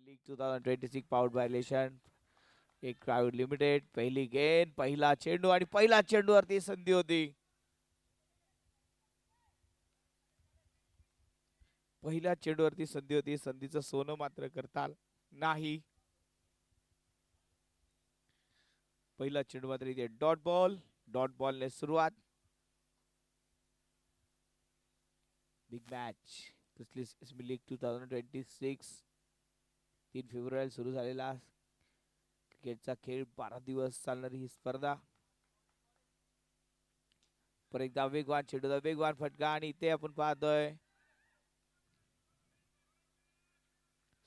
League 2026 powered bye लेशन एक private limited. पहिली गेंद, पहिला चेंडू आणि पहिला चेंडूवरती संधी होती. पहिल्या चेंडूवरती संधी होती. संधीचं सोनं मात्र करता नाही. पहिला चेंडू मात्र इथे डॉट बॉल. डॉट बॉलने सुरुवात. बिग मॅच इसमें लीग 2026 3 फेब्रुवारी सुरू झालेला क्रिकेटचा खेळ 12 दिवस चालणारी ही स्पर्धा. पर एकदा वेगवान चेंडूचा वेगवान फटका आणि इथे आपण पाहतोय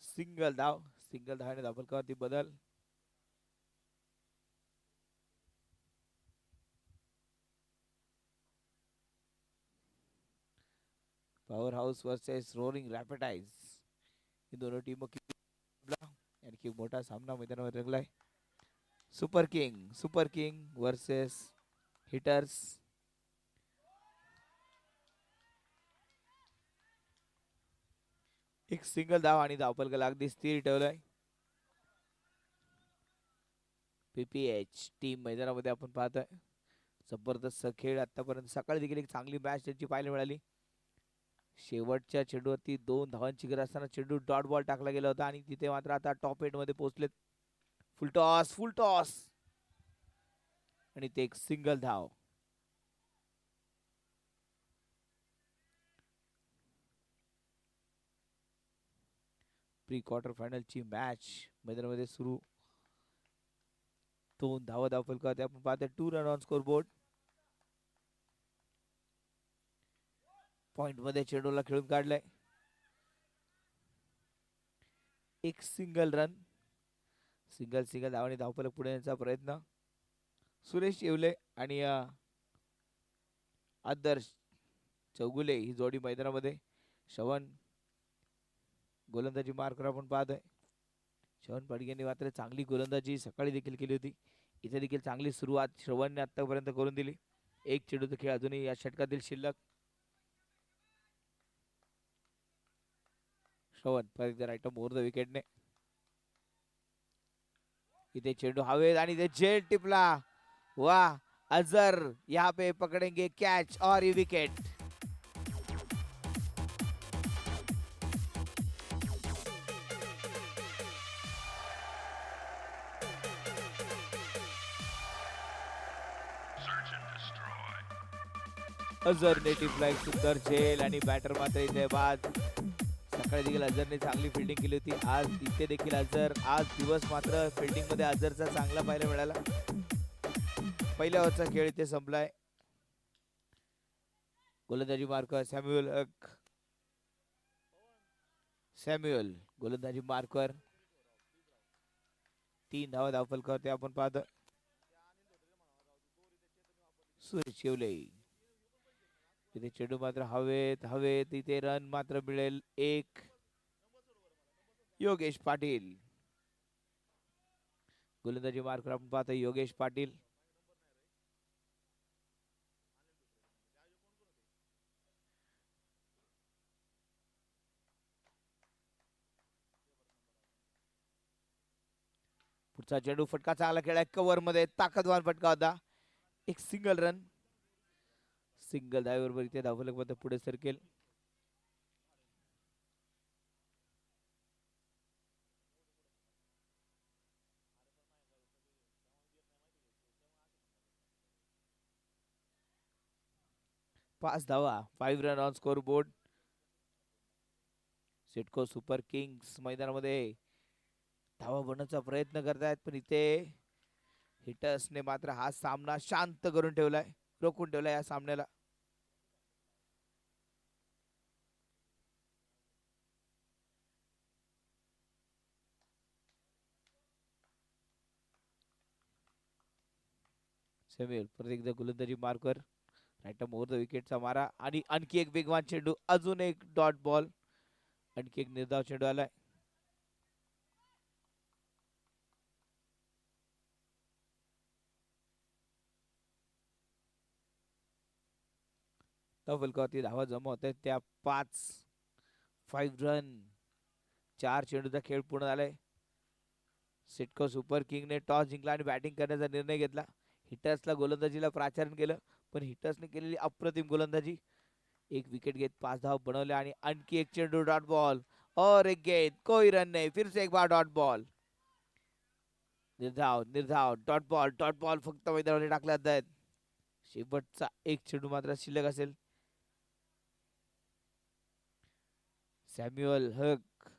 सिंगल धाव. सिंगल धावाने धावफलकावरती बदल. Power house versus roaring rapidise ही दोनों टीम आणखी मोठा सामना मैदानावर रंगलाय. Super king versus hitters. एक सिंगल धाव आणि धावफलकाला अगदी स्थिर ठेवलाय. पीपीएच टीम मैदानामध्ये आपण पाहतोय. जबरदस्त खेळ आतापर्यंत. सकाळी देखील एक चांगली मॅच त्यांची पाहायला मिळाली. शेवटच्या चेंडूवरती 2 धावांची गरज असताना चेंडू डॉट बॉल टाकला गेला होता आणि तिथे मात्र आता टॉप 8 मध्ये पोहोचलेत. फुल टॉस आणि ते एक सिंगल धाव. प्री क्वार्टर फायनलची मॅच मैदानामध्ये सुरू. 2 धावा धावफलकावरती आपण पाहतोय. 2 run on score board. Point मध्ये चेंडूला खेळून काढलाय. एक सिंगल रन. सिंगल धावाने धावफलक पुढे येण्याचा प्रयत्न. सुरेश येवले आणि आदर्श चौगुले ही जोडी मैदानामध्ये. श्रवण गोलंदाजी मार्कर आपण पाहतोय. श्रवण पाडगेंनी मात्र चांगली गोलंदाजी सकाळी देखील केली होती. इथे देखील चांगली सुरुवात श्रवणने आतापर्यंत करून दिली. एक चेंडूचा खेळ अजूनही या षटकातील शिल्लक. श्रवण परत राईट ओव्हर द विकेटने. इथे चेंडू हवेत आणि ते जेट टिपला. वाह, अजहर यहाँ पे पकड़ेंगे कैच और ये विकेट. अजहरने टिपला एक सुंदर झेल आणि बॅटर मात्र इथे बाद. सकाळी देखील अजहरने चांगली फिल्डिंग केली होती. आज इथे देखील अजहर. आज दिवस मात्र फिल्डिंग मध्ये अजहरचा चांगला पाहायला मिळाला. पहिल्या ओव्हरचा खेळ इथे संपलाय. गोलंदाजी मार्कर सॅम्युअल गोलंदाजी मार्कर. 3 धावा धावफलकावरती आपण पाहतो. सुरेश येवले. तिथे चेंडू मात्र हवेत इथे रन मात्र मिळेल एक. योगेश पाटील गोलंदाजी मार्कर आपण पाहतो. योगेश पाटील. पुढचा चेंडू फटका चांगला खेळाय. कव्हर मध्ये ताकदवान फटका होता. एक सिंगल रन. सिंगल धावेबरोबर इथे धावफलक मध्ये पुढे सरकेल. पाच धावा. 5 run on score board. CIDCO super Kings मैदानामध्ये धावा बनवण्याचा प्रयत्न करतायत पण इथे हिटर्सने मात्र हा सामना शांत करून ठेवलाय. रोखून ठेवलाय या सामन्याला. समीर परत एकदा गोलंदाजी मार्कर. राईट ओव्हर द विकेटचा मारा आणि आणखी एक वेगवान चेंडू. अजून एक डॉट बॉल. आणखी एक निर्धाव चेंडू आलाय. धावफलकावरती धावा जमा होत आहेत त्या 5 रन 4 चेंडूचा खेळ पूर्ण झालाय. सिटको सुपर किंगने टॉस जिंकला आणि बॅटिंग करण्याचा निर्णय घेतला. हिटर्सला गोलंदाजीला प्राचारण केलं, पण हिटर्सने केलेली अप्रतिम गोलंदाजी. एक विकेट घेत 5 धाव बनवल्या आणि आणखी एक चेंडू डॉट बॉल और एक गेंद, कोई रन नहीं, फिर से एक बार डॉट बॉल. निर्धाव निर्धाव डॉट बॉल फक्त मैदानावर टाकले जात आहेत. शेवटचा एक चेंडू मात्र शिल्लक असेल. सॅम्युअल हक,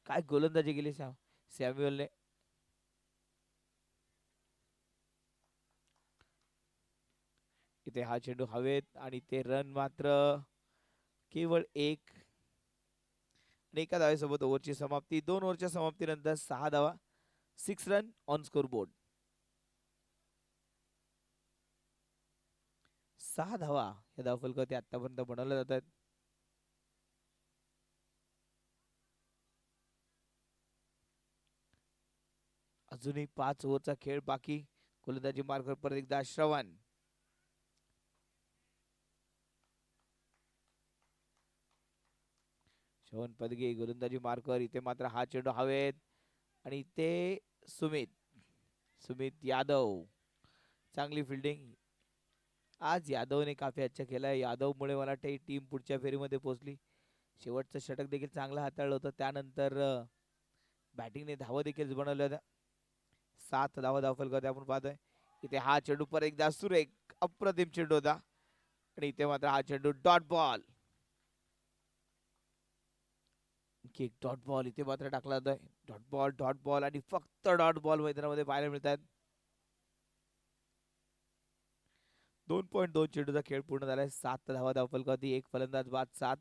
काय गोलंदाजी केली सॅम्युअलने. इथे हा चेंडू हवेत आणि ते रन मात्र केवळ एक. आणि एका धावेसोबत ओव्हरची समाप्ती. 2 ओव्हरच्या समाप्तीनंतर 6 धावा, 6 रन ऑन स्कोर बोर्ड. 6 धावा या धावफलकावरती आतापर्यंत बनवल्या जात आहेत. अजूनही 5 ओव्हरचा खेळ बाकी. गोलंदाजी मार्कवर परत एकदा श्रवण. श्रवण पदगे गोलंदाजी मार्कवर. इथे मात्र हा चेंडू हवेत आणि इथे सुमित यादव, चांगली फिल्डिंग आज यादवने काफी अच्छा केलाय. यादवमुळे मला वाटतं टीम पुढच्या फेरीमध्ये पोहोचली. शेवटचं षटक देखील चांगलं हाताळलं होतं. त्यानंतर बॅटिंगने धावा देखील बनवल्या होत्या. 7 धावा धावफलकावरती आपण पाहतोय. इथे हा चेंडू परत एकदा सुरेख अप्रतिम चेंडू होता आणि इथे मात्र हा चेंडू डॉट बॉल. एक डॉट बॉल इथे मात्र टाकला जातोय. डॉट बॉल आणि फक्त डॉट बॉल मैदानामध्ये पाहायला मिळतात. 2.2 चेंडूचा खेळ पूर्ण झालाय. 7 धावा धावफलकावरती, एक फलंदाज बाद 7.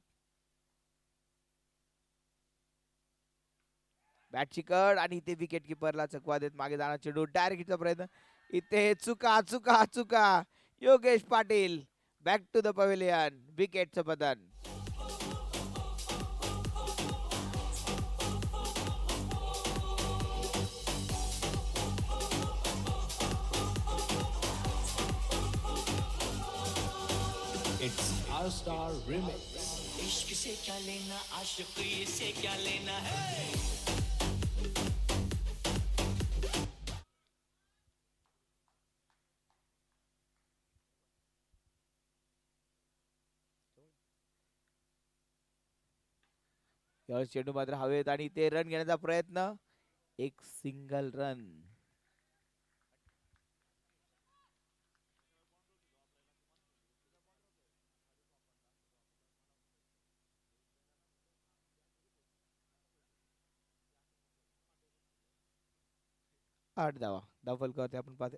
बॅटची कड आणि इथे विकेट किपरला चकवा देत मागे जाणार चेंडू. डायरेक्ट हिटचा प्रयत्न. इथे चुका. Yogesh Patil back to the pavilion. विकेटचं पतन. It's our star remix. इश्क से क्या लेना, आशिकी से क्या लेना है. यावेळेस चेंडू मात्र हवेत आणि ते रन घेण्याचा प्रयत्न. एक सिंगल रन. आठ धावा धावफलकावरती आपण पाहतो.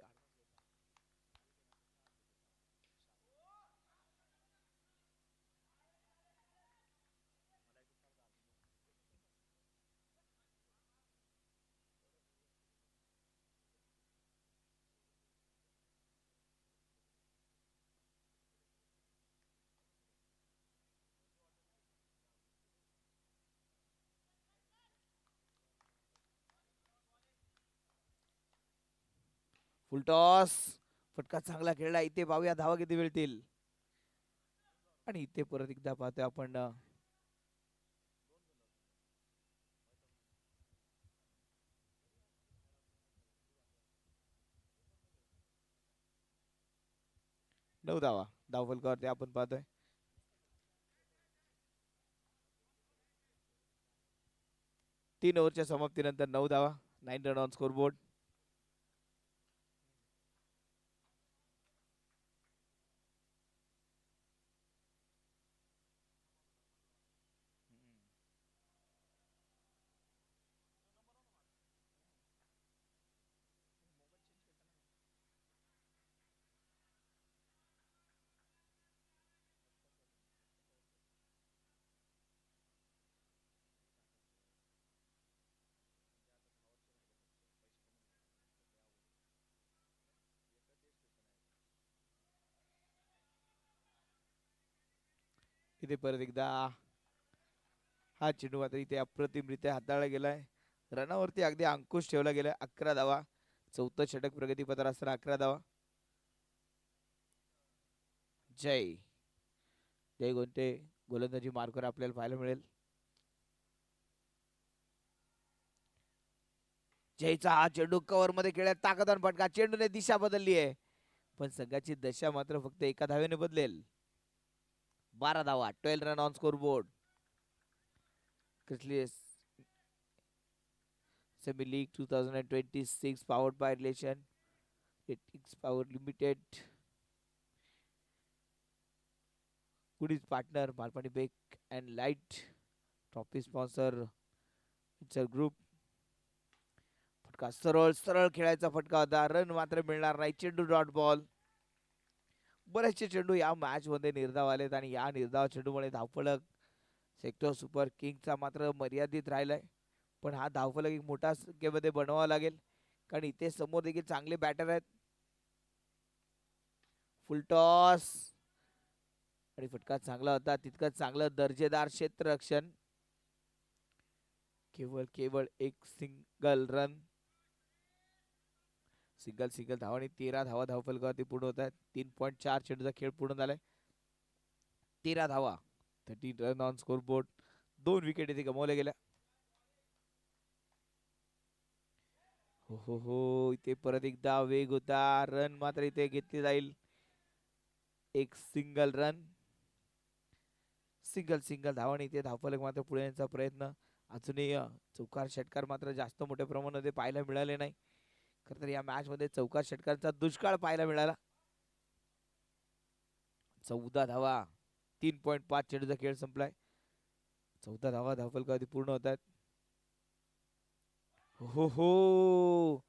फुलटॉस, फटका चांगला खेळला. इथे पाहूया धावा किती मिळतील. आणि इथे परत एकदा पाहतोय आपण 9 धावा धावफलकावरती आपण पाहतोय. तीन ओव्हरच्या समाप्तीनंतर 9 धावा, 9 रन ऑन स्कोर बोर्ड. इथे परत एकदा हा चेंडू मात्र इथे अप्रतिमरित्या हाताळला गेलाय. रनावरती अगदी अंकुश ठेवला गेलाय. 11 धावा, 4थं षटक प्रगतीपथावर असताना 11 धावा. जय गोंटे गोलंदाजी मार्कवर आपल्याला पाहायला मिळेल. जयचा हा चेंडू कव्हर मध्ये खेळत ताकदवान फटका, चेंडूने दिशा बदलली आहे पण संघाची दशा मात्र फक्त एका धावेने बदलेल. 12 धावा, 12 run on scoreboard. Chrysalis semi league 2026 powered by Relation Ratings Power Limited. Goodies partner Malpani Bake and Light. Trophy sponsor it's a group. फटका सरळ सरळ खेळायचा फटका होता, रन मात्र मिळणार नाही. चेंडू डॉट बॉल. बरेचसे चेंडू या मॅच मध्ये निर्धाव आलेत आणि या निर्धाव चेंडूमुळे धावफलक सेक्टर सुपर किंगचा मात्र मर्यादित राहिलाय. पण हा धावफलक एक मोठा संख्येमध्ये बनवावा लागेल कारण इथे समोर देखील चांगले बॅटर आहेत. फुल टॉस आणि फटका चांगला होता, तितकंच चांगलं दर्जेदार क्षेत्ररक्षण. केवळ केवळ एक सिंगल रन, सिंगल सिंगल धावा आणि 13 धावा धावफलकावरती पूर्ण होत आहेत. 3.4 चेंडूचा खेळ पूर्ण झालाय. 13 धावा, 13 run on score board. 2 wicket इथे गमावल्या गेल्या. हो इथे परत एकदा वेग होता, रन मात्र इथे घेतली जाईल. एक सिंगल रन, सिंगल सिंगल धावा आणि इथे धावफलक मात्र पुढे येण्याचा प्रयत्न. अजूनही चौकार षटकार मात्र जास्त मोठ्या प्रमाणामध्ये पाहायला मिळाले नाही. खरं तर या मॅच मध्ये चौकार षटकारांचा दुष्काळ पाहायला मिळाला. 14 धावा, 3.5 चेंडूचा खेळ संपलाय. 14 धावा धावफलकावरती पूर्ण होत आहेत. हो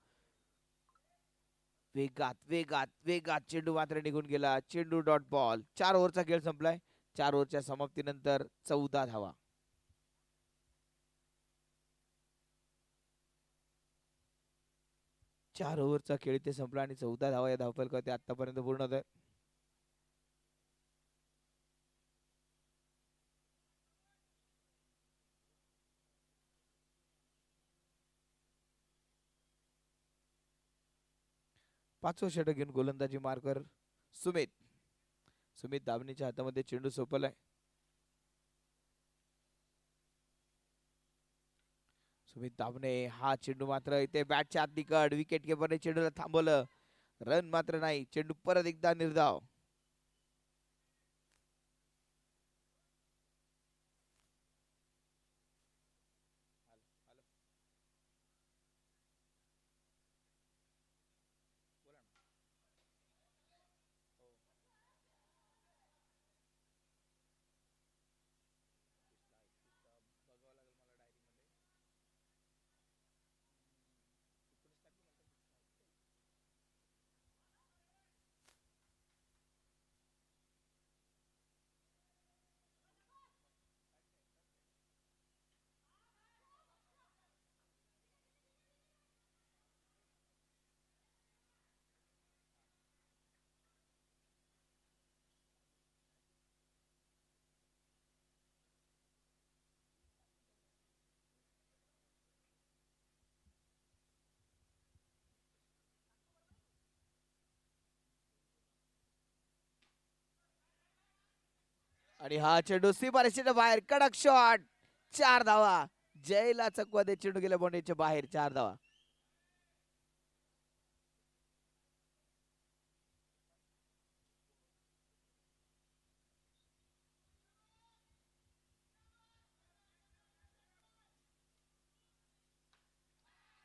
वेगात वेगात वेगात चेंडू मात्र निघून गेला. चेंडू डॉट बॉल. 4 ओव्हरचा खेळ संपलाय. 4 ओव्हरच्या समाप्तीनंतर 14 धावा. चार ओव्हरचा खेळ इथे संपला आणि 14 धावा या धावफलकावरती आतापर्यंत पूर्ण होत आहे. पाचवं षटक घेऊन गोलंदाजी मार्कर सुमित दाबणीच्या हातामध्ये चेंडू सोपवलाय. सुमित दाबणे हा चेंडू मात्र इथे बॅटच्या आत निकट. विकेट किपरने चेंडूला थांबवलं, रन मात्र नाही. चेंडू परत एकदा निर्धाव. आणि हा चेंडू सीमारेषेच्या बाहेर, कडक शॉट. 4 धावा. जयला चकवा दे, चेंडू गेल्या बाउंड्रीच्या बाहेर. 4 धावा.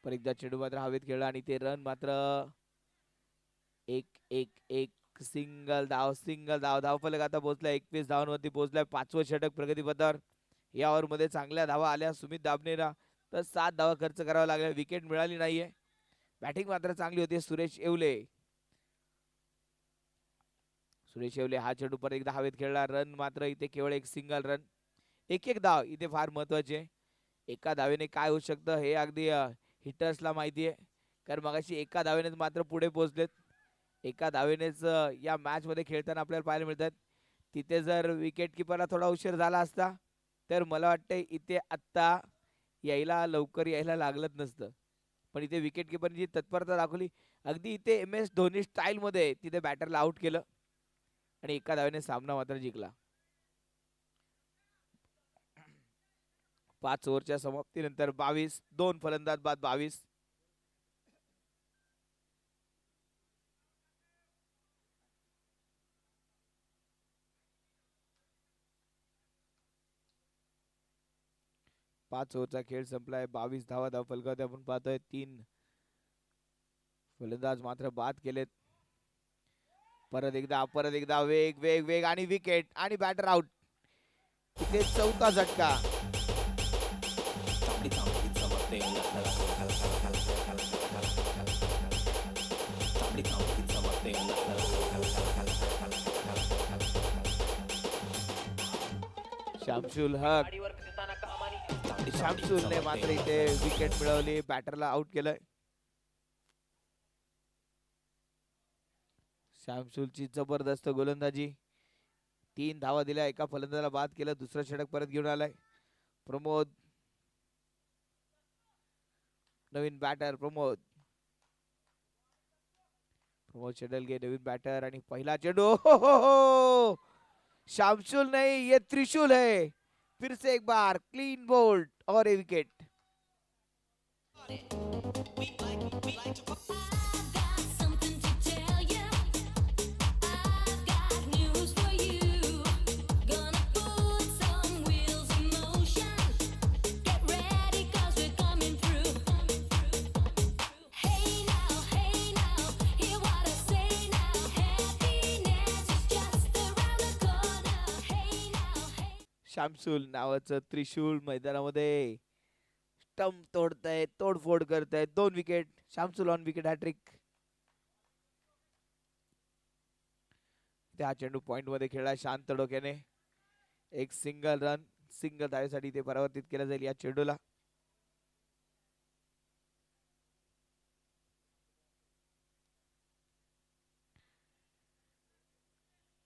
पर एकदा चेंडू मात्र हवेत खेळला आणि ते रन मात्र एक एक एक सिंगल धाव धावफलक आता पोहोचलाय 21 धावांवरती पोहोचलाय. 5वं षटक प्रगतीपथावर. या ओव्हर मध्ये चांगल्या धावा आल्या सुमित दाबनेला, तर 7 धावा खर्च करावा लागला. विकेट मिळाली नाहीये. बॅटिंग मात्र चांगली होती सुरेश येवले हा चेंडू परत एकदा हवेत खेळला. रन मात्र इथे केवळ एक सिंगल रन. एक एक धाव इथे फार महत्वाचे. एका धावेने काय होऊ शकतं हे अगदी हिटर्सला माहिती आहे, कारण मगाशी एका धावेनेच मात्र पुढे पोहोचलेत. एका धावेनेच या मॅच मध्ये खेळताना आपल्याला पाहायला मिळतात. तिथे जर विकेट किपरला थोडा उशीर झाला असता तर मला वाटतं इथे आत्ता लवकर यायला लागलंच नसतं. पण इथे विकेट किपरने जी तत्परता दाखवली, अगदी इथे MS धोनी स्टाईल मध्ये तिथे बॅटरला आउट केलं आणि एका धावेने सामना मात्र जिंकला. 5 ओव्हरच्या समाप्तीनंतर 22, 2 फलंदाज बाद 22. 5 ओव्हरचा खेळ संपलाय. 22 धावा धाव फलकावरती आपण पाहतोय. 3 फलंदाज मात्र बाद केलेत. परत एकदा वेग वेग वेग आणि विकेट आणि बॅटर आउट. इथे चौथा झटका. शामशुल हक. शामशुलने मात्र इथे विकेट मिळवली. बॅटरला आउट केलंय. शामशुलची जबरदस्त गोलंदाजी. 3 धावा दिल्या. एका फलंदाजाला बाद केलं. दुसरं षटक परत घेऊन आलाय प्रमोद. नवीन बॅटर प्रमोद शेडलगे नवीन बॅटर आणि पहिला चेंडू. हो. शामशुल नहीं, ये त्रिशूल है. फिर से एक बार क्लीन बोल्ड और ए विकेट. शामशुल नावाचं त्रिशूल मैदानामध्ये स्टंप तोडतायत, तोडफोड करतायत. 2 wicket. Shamsul on wicket hattrick. त्या चेंडू पॉइंट मध्ये खेळला शांत डोक्याने. एक सिंगल रन, सिंगल धावेसाठी ते परावर्तित केलं जाईल या चेंडूला.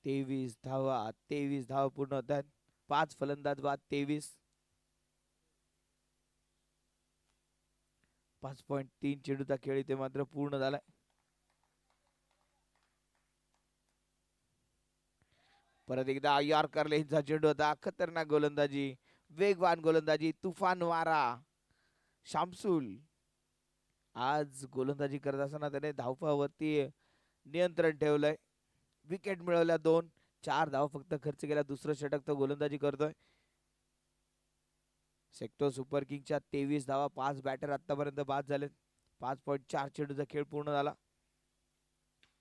तेवीस धावा पूर्ण होतात. 5 फलंदाज बाद. 23. 5.3 चेंडूचा खेळ इथे मात्र पूर्ण झालाय. परत एकदा यॉर्कर लेनचा चेंडू होता. खतरनाक गोलंदाजी, वेगवान गोलंदाजी, तुफान वारा. शामशुल आज गोलंदाजी करत असताना त्याने धावफळावरती नियंत्रण ठेवलंय. विकेट मिळवल्या 2. 4 धावा फक्त खर्च केला. दुसरं षटक तो गोलंदाजी करतोय. सेक्टो सुपर किंगच्या 23 धावा. 5 बॅटर आतापर्यंत बाद झालेत. 5.4 चेंडूचा खेळ पूर्ण झाला.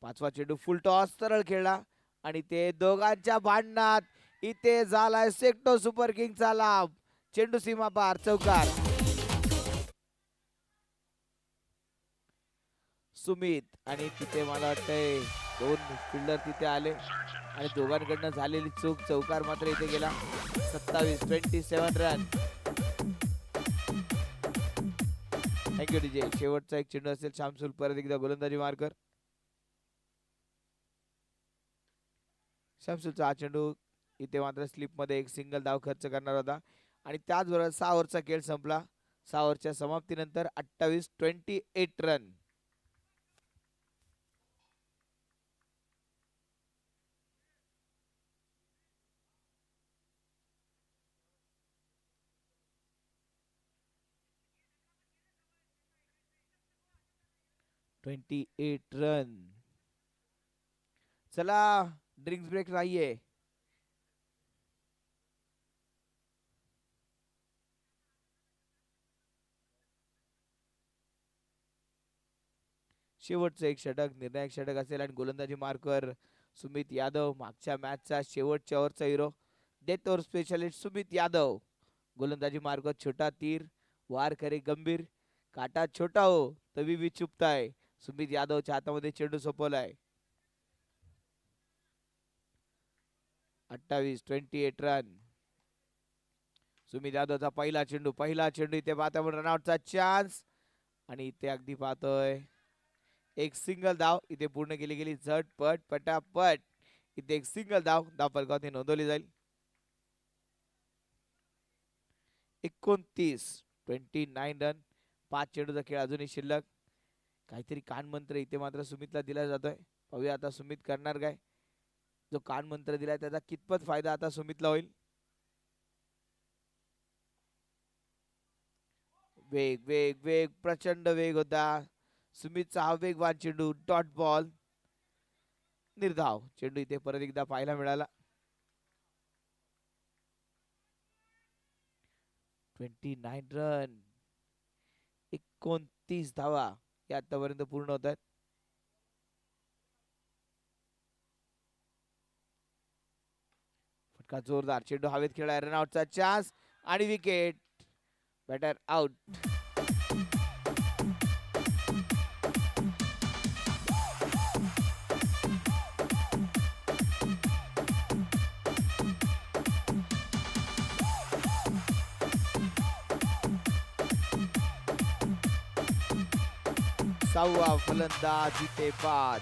5वा चेंडू फुल टॉस सरळ खेळला आणि ते दोघांच्या भांडणात इथे झालाय सेक्टो सुपर किंगचा लाभ. चेंडू सीमा पार, चौकार. सुमित आणि तिथे मला वाटतंय 2 फिल्डर तिथे आले आणि दोघांकडनं झालेली चूक. चौकार मात्र इथे गेला. 27 रन. Thank you DJ. शेवटचा एक चेंडू असेल. शामशुल परत एकदा गोलंदाजी मार्कर. शामशुलचा हा चेंडू इथे मात्र स्लिप मध्ये एक सिंगल धाव खर्च करणार होता आणि त्याचबरोबर 6 ओव्हरचा खेळ संपला. 6 ओव्हरच्या समाप्तीनंतर 28 रन. चला ड्रिंक्स ब्रेक नाहीये. शेवटचं एक षटक निर्णायक षटक असेल आणि गोलंदाजी मार्कवर सुमित यादव. मागच्या मॅचचा शेवटच्या ओव्हरचा hero, death over specialist Sumit Yadav. गोलंदाजी मार्कवर छोटा तीर, वार करे गंभीर, काटा छोटा हो तभी भी चुपता है. सुमित यादवच्या हातामध्ये चेंडू सोपवलाय. 28 रन. सुमित यादवचा पहिला चेंडू इथे पाहतोय आपण रनआउटचा चान्स आणि इथे अगदी पाहतोय एक सिंगल धाव इथे पूर्ण केली गेली. झटपट पटापट इथे एक सिंगल धाव फलकावरती नोंदवली जाईल. 29 रन. 5 चेंडूचा खेळ अजूनही शिल्लक. काहीतरी कान मंत्र इथे मात्र सुमितला दिला जातोय. पाहूया आता सुमित करणार काय. जो कान मंत्र दिलाय त्याचा कितपत फायदा आता सुमितला होईल. वेग वेग वेग प्रचंड वेग होता सुमितचा. हा वेगवान चेंडू डॉट बॉल, निर्धाव. चेंडू इथे परत एकदा पाहायला मिळाला. 29 रन, 29 धावा या आतापर्यंत पूर्ण होत आहेत. फटका जोरदार, चेंडू हवेत खेळला, रनआउटचा चान्स आणि विकेट. Batter out. सहावा फलंदाज इथे बाद.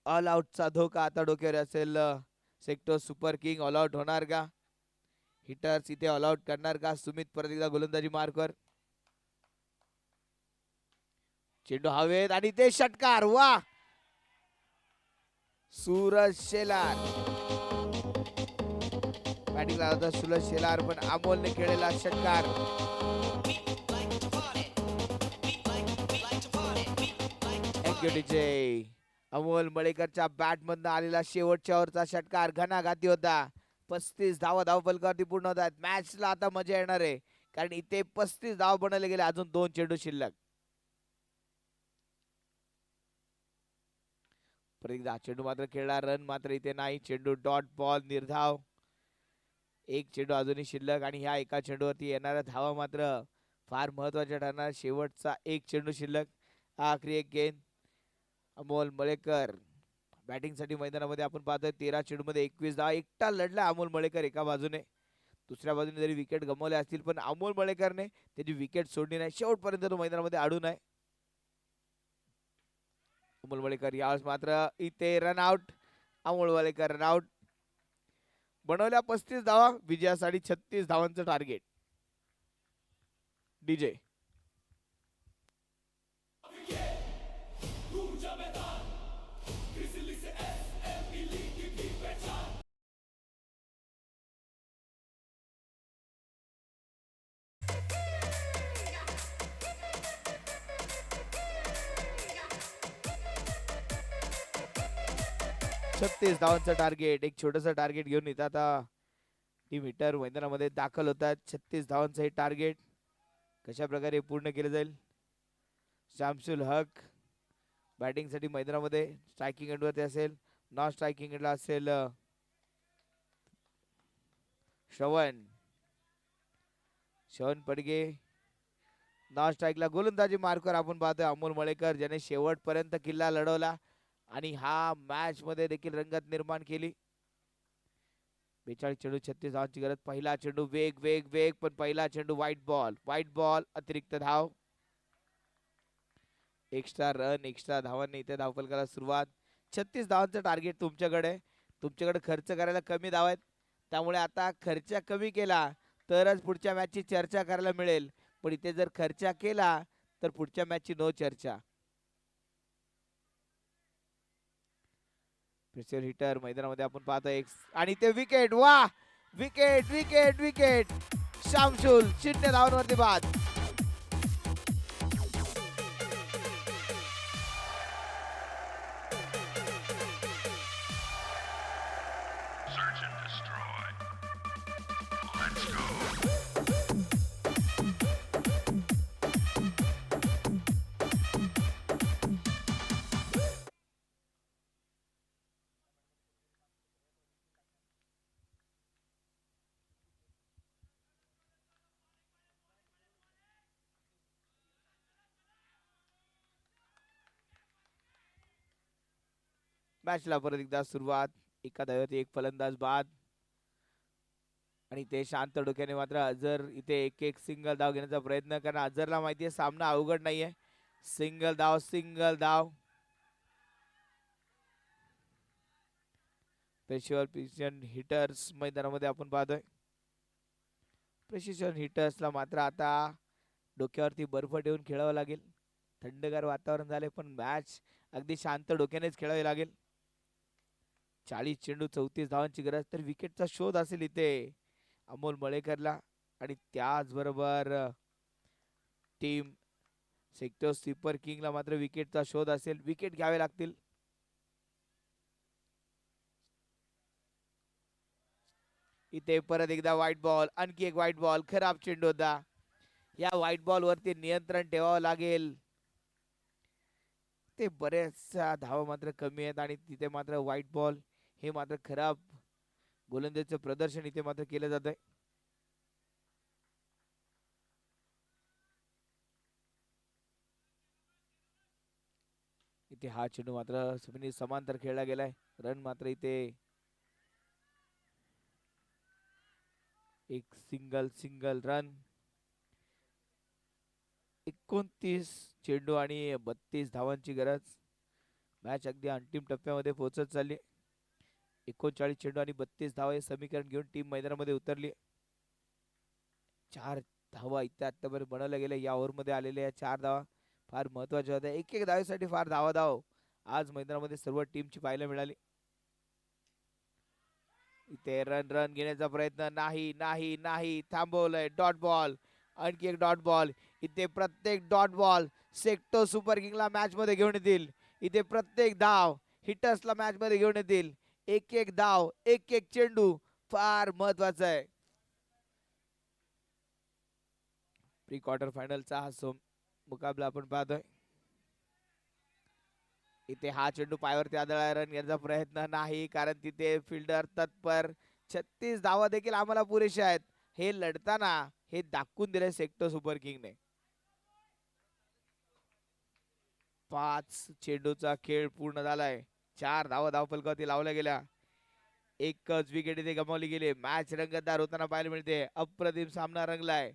ऑल आउटचा धोका आता डोक्यावर असेल sector super king. All out होणार का? हिटर्स इथे ऑल आउट करणार का? सुमित परत एकदा गोलंदाजी मार्कवर. चेंडू हवेत आणि ते षटकार. वा, सूरज शेलार बॅटिंगला होता. सूरज शेलार पण अमोलने खेळलेला षटकार. अमोल मळेकरच्या बॅट मधनं आलेला शेवटच्या ओव्हरचा षटकार घणाघाती होता. 35 धावा धावफलकावरती पूर्ण होतात. मॅचला आता मजा येणार आहे, कारण इथे 35 धाव बनवले गेले. अजून 2 चेंडू शिल्लक. परत चेंडू मात्र खेळला, रन मात्र इथे नाही. चेंडू डॉट बॉल, निर्धाव. एक चेंडू अजूनही शिल्लक आणि ह्या एका चेंडूवरती येणाऱ्या धावा मात्र फार महत्वाच्या ठरणार. शेवटचा एक चेंडू शिल्लक. आखरी एक गेंद. अमोल मळेकर बॅटिंग साठी मैदानामध्ये आपण पाहतोय. 13 चेंडू मध्ये 21 धावा. एकटा लढला अमोल मळेकर एका बाजूने. दुसऱ्या बाजूने जरी विकेट गमावले असतील, पण अमोल मळेकरने त्याची विकेट सोडली नाही. शेवटपर्यंत तो मैदानामध्ये अडून आहे. अमोल मळेकर यावेळेस मात्र इथे run out. Amol Malekar run out. बनवल्या 35 धावा, विजयासाठी 36 धावांचं टार्गेट. डीजे 36 धावांचं टार्गेट. एक छोटस टार्गेट घेऊन येतात आता टीम हिटर मैदानामध्ये दाखल होतात. 36 धावांचं हे टार्गेट कशा प्रकारे पूर्ण केलं जाईल? शामसुल हक बॅटिंग साठी मैदानामध्ये स्ट्रायकिंग एंडवरती असेल. नॉन स्ट्रायकिंग एंडला असेल श्रवण पडगे. नॉन स्ट्राईकला गोलंदाजी मार्कवर आपण पाहतोय अमोल मळेकर, ज्याने शेवटपर्यंत किल्ला लढवला आणि हा मॅच मध्ये देखील रंगत निर्माण केली. 42 चेंडू 36 धावांची गरज. पहिला चेंडू वेग वेग वेग, पण पहिला चेंडू व्हाईट बॉल अतिरिक्त धाव. एक्स्ट्रा रन, एक्स्ट्रा धावांनी इथे धावफलकाला सुरुवात. 36 धावांचं टार्गेट तुमच्याकडे. तुमच्याकडे खर्च करायला कमी धाव आहेत, त्यामुळे आता खर्च कमी केला तरच पुढच्या मॅचची चर्चा करायला मिळेल. पण इथे जर खर्च केला तर पुढच्या मॅचची नो चर्चा. प्रेशर हिटर मैदानामध्ये आपण पाहतो एक आणि ते विकेट. वा, विकेट विकेट विकेट. शामशुल 0 धावांवरती बाद. मॅचला परत एकदा सुरुवात. एका धावेवरती एक फलंदाज बाद आणि ते शांत डोक्याने मात्र अझर इथे एक एक सिंगल धाव घेण्याचा प्रयत्न करणार. अझरला माहितीये सामना अवघड नाहीये. सिंगल धाव. प्रेसिशन हिटर्स मैदानामध्ये आपण पाहतोय. प्रेसिशन हिटर्सला मात्र आता डोक्यावरती बर्फ ठेवून खेळावं लागेल. थंडगार वातावरण झाले, पण मॅच अगदी शांत डोक्यानेच खेळावी लागेल. 40 चेंडू 34 धावांची गरज. तर विकेटचा शोध असेल इथे अमोल मळेकरला आणि त्याचबरोबर टीम सेक्टर स्वीपर किंगला मात्र विकेटचा शोध असेल. विकेट घ्यावे लागतील. इथे परत एकदा व्हाईट बॉल, आणखी एक व्हाईट बॉल. खराब चेंडू होता. या व्हाईट बॉल वरती नियंत्रण ठेवावं लागेल. ते बऱ्याचशा धावा मात्र कमी आहेत आणि तिथे मात्र व्हाईट बॉल हे मात्र खराब गोलंदाजीचं प्रदर्शन इथे मात्र केलं जात आहे. इथे हा चेंडू मात्र समांतर खेळला गेलाय. रन मात्र इथे एक सिंगल रन. 29 चेंडू आणि 32 धावांची गरज. मॅच अगदी अंतिम टप्प्यामध्ये पोहोचत चालली. 39 चेंडू आणि 32 धावा हे समीकरण घेऊन टीम मैदानामध्ये उतरली. 4 धावा इथे आतापर्यंत बनवल्या गेल्या. या ओव्हरमध्ये आलेल्या या 4 धावा फार महत्वाच्या होत्या. एक धावेसाठी फार धाव आज मैदानामध्ये सर्व टीमची पाहायला मिळाली. इथे रन घेण्याचा प्रयत्न नाही थांबवलंय. डॉट बॉल, आणखी एक डॉट बॉल. इथे प्रत्येक डॉट बॉल सेक्टो सुपर किंगला मॅच मध्ये घेऊन येतील. इथे प्रत्येक धाव हिटर्सला मॅच मध्ये घेऊन येतील. एक धाव, एक चेंडू फार महत्वाचा आहे. प्री क्वार्टर फायनलचा हा मुकाबला आपण पाहतोय. इथे हा चेंडू पायावरती आदळला. रन घेण्याचा प्रयत्न नाही, कारण तिथे फिल्डर तत्पर. 36 धावा देखील आम्हाला पुरेशा आहेत हे लढताना हे दाखवून दिले सेक्टो सुपर किंगने. 5 चेंडूचा खेळ पूर्ण झालाय. 4 धावा धावफलकावरती लावल्या गेल्या. एकच विकेट इथे गमावली गेली. मॅच रंगतदार होताना पाहायला मिळते. अप्रतिम सामना रंगलाय.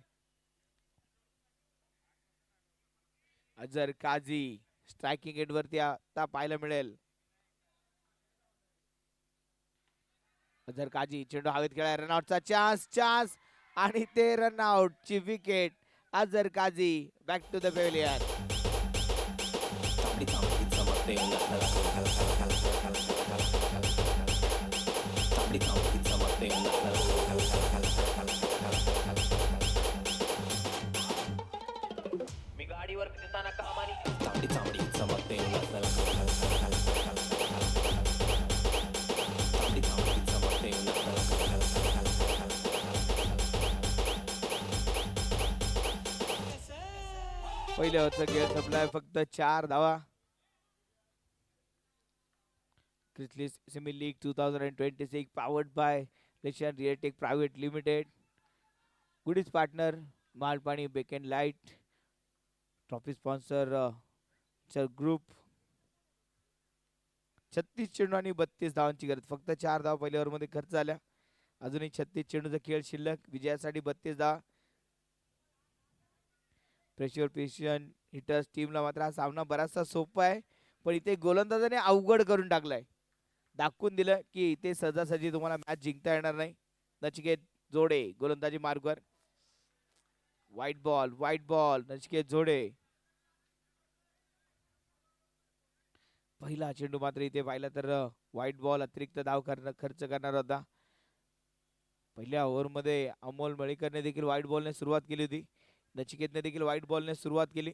अजर काझी स्ट्रायकिंग एंड वरती आता पाहायला मिळेल. अजर काझी चेंडू हवेत खेळाय. रनआउटचा चान्स आणि ते रनआउट ची विकेट. अजर Kazi back to the pavilion. मी गाडीवर फिरताना कामानी पहिल्या ओव्हरचा खेळ संपलाय. फक्त 4 धावा. Chrysalis semi league 2026 powered by Russian Reartech private limited. Goodies partner Malpani bacon light. Trophy sponsor group. 36 चेंडू आणि 32 धावांची गरज. फक्त 4 धावा पहिल्या ओव्हरमध्ये खर्च झाल्या. अजूनही 36 चेंडूचा खेळ शिल्लक. विजयासाठी 32 धावा. प्रेशर पेशियन हिटर्स टीमला मात्र हा सामना बराचसा सोपा आहे, पण इथे गोलंदाजाने अवघड करून टाकलाय. दाखवून दिलं की इथे सहजासहजी तुम्हाला मॅच जिंकता येणार नाही. नचिकेत जोडे गोलंदाजी मार्गवर. व्हाईट बॉल नचिकेत जोडे. पहिला चेंडू मात्र इथे पाहिला तर व्हाईट बॉल अतिरिक्त धाव खर्च करणार होता. पहिल्या ओव्हरमध्ये अमोल मळीकरने देखील व्हाईट बॉलने सुरुवात केली होती. नचिकेतने देखील व्हाईट बॉलने सुरुवात केली.